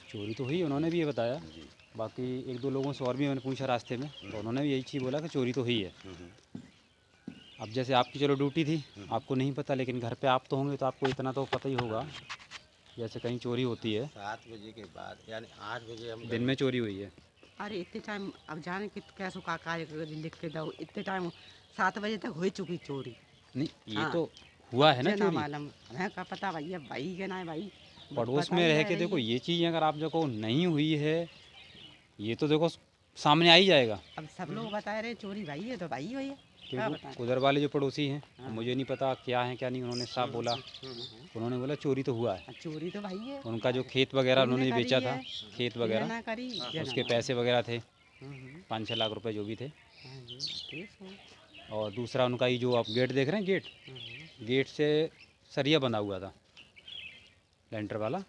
चोरी तो हुई, उन्होंने भी ये बताया। जी। बाकी एक दो लोगों से और भी मैंने पूछा रास्ते में, तो उन्होंने भी यही चीज़ बोला कि चोरी तो हुई है। अब जैसे आपकी चलो ड्यूटी थी, आपको नहीं पता, लेकिन घर पे आप तो होंगे तो आपको इतना तो पता ही होगा। जैसे कहीं चोरी होती है 7 बजे के बाद यानी 8 बजे हम दिन में चोरी हुई है। अरे इतने टाइम अब जाने कि कैसो का कार्य लिख के दो, इतने टाइम 7 बजे तक हो चुकी चोरी। नहीं, ये हाँ, तो हुआ है ना मुझे ना चोरी। मालूम, हमें का पता भैया, भाई के ना है भाई, पड़ोस में बताई रह जा के रही देखो, है। ये चीज़ अगर आप देखो नहीं हुई है, ये तो देखो सामने आ ही जाएगा। अब सब लोग बता रहे चोरी भाई है तो भाई हुई है, क्या बताएं। क्योंकि उधर वाले जो पड़ोसी हैं, हाँ। मुझे नहीं पता क्या है क्या नहीं, उन्होंने साफ बोला, उन्होंने बोला चोरी तो हुआ है। चोरी तो भाई है, उनका जो खेत वगैरह इनने उन्होंने करी बेचा था, है, खेत इनने वगैरह, ना करी, ये उसके ना पैसे वगैरह थे, मानी। 5-6 लाख रुपए जो भी थे। हाँ जी, ठीक है। और दूसरा उनका ये जो आप गेट देख रहे हैं, गेट से सरिया बंधा हुआ था, लेंटर वाला,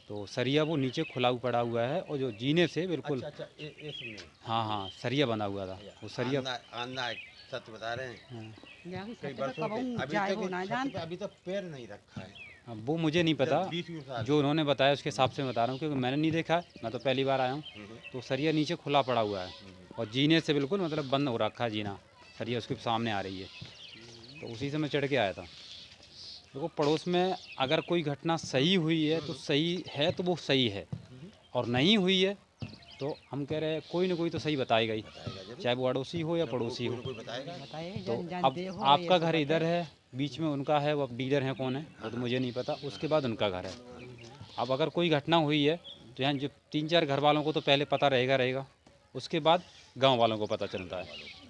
तो सरिया वो नीचे खुला हुआ पड़ा हुआ है, और जो जीने से बिल्कुल, अच्छा इसमें हाँ हाँ, सरिया बंधा हुआ था वो सरिया। आंदा सच बता रहे हैं। हाँ, यहाँ कई सच वर्षों कबहू के अभी जाए तक वो ना छत जान। पे अभी तक पैर नहीं रखा है। अब वो मुझे नहीं पता, 20 साल जो उन्होंने बताया उसके हिसाब से मैं बता रहा हूँ, क्योंकि मैंने नहीं देखा है, मैं तो पहली बार आया हूँ। तो सरिया नीचे खुला पड़ा हुआ है, और जीने से बिल्कुल मतलब बंद हो रखा है जीना, सरिया उसके सामने आ रही है, तो उसी से मैं चढ़ के आया था। देखो पड़ोस में अगर कोई घटना सही हुई है तो सही है, तो वो सही है, और नहीं हुई है तो हम कह रहे हैं कोई ना कोई तो सही बताएगा ही, चाहे वो अड़ोसी हो या पड़ोसी हो। कोई बताएगा। बताइए तो जन अब जानते हो आपका ये घर सब इधर है, बीच में उनका है, वो अब डीलर हैं कौन है वो तो मुझे नहीं पता, उसके बाद उनका घर है। अब अगर कोई घटना हुई है तो यहाँ जो 3-4 घर वालों को तो पहले पता रहेगा, उसके बाद गांव वालों को पता चलता है।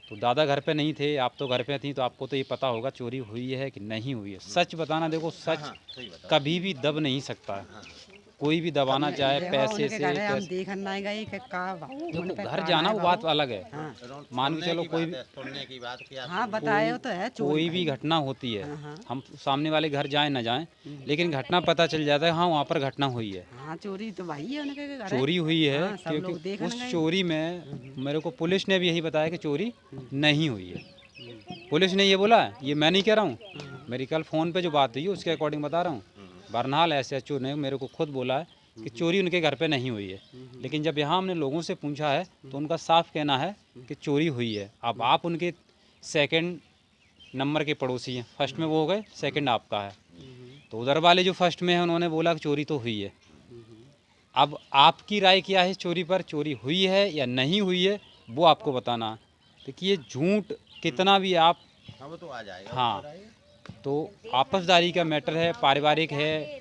तो दादा घर पे नहीं थे, आप तो घर पे थी, तो आपको तो ये पता होगा चोरी हुई है कि नहीं हुई है। सच बताना, देखो सच सही बता। कभी भी दब नहीं सकता है, कोई भी दबाना चाहे देखो पैसे उनके से घर है, हम कैसे। देखन नहीं गए कि का भाऊ उन देखो पे घर का जाना है वो भाऊ। बात अलग है, हाँ मान के चलो कोई भी सुनने की बात क्या। हाँ बताए हो तो है चोरी कोई भी भाई। घटना होती है, हाँ, हाँ। हम सामने वाले घर जाएं ना जाएं, लेकिन घटना पता चल जाता है, हाँ वहाँ पर घटना हुई है, हाँ चोरी तो भाई है उनके घर है। चोरी हुई है। हाँ, सब लोग क्योंकि देखन उस गए। चोरी में मेरे को पुलिस ने भी यही बताया कि चोरी नहीं हुई है। पुलिस ने ये बोला है, ये मैं नहीं कह रहा हूँ, मेरी कल फ़ोन पे जो बात हुई है उसके अकॉर्डिंग बता रहा हूँ। बरनाल SHO ने मेरे को खुद बोला है कि चोरी उनके घर पे नहीं हुई है, लेकिन जब यहाँ हमने लोगों से पूछा है तो उनका साफ कहना है कि चोरी हुई है। अब आप उनके सेकंड नंबर के पड़ोसी हैं, फर्स्ट में वो हो गए, सेकंड आपका है, तो उधर वाले जो फर्स्ट में है उन्होंने बोला कि चोरी तो हुई है। अब आपकी राय क्या है चोरी पर, चोरी हुई है या नहीं हुई है, वो आपको बताना है। देखिए झूठ कितना भी आप, हाँ वो तो आ जाएगा। हाँ, तो आपसदारी का मैटर है, पारिवारिक है,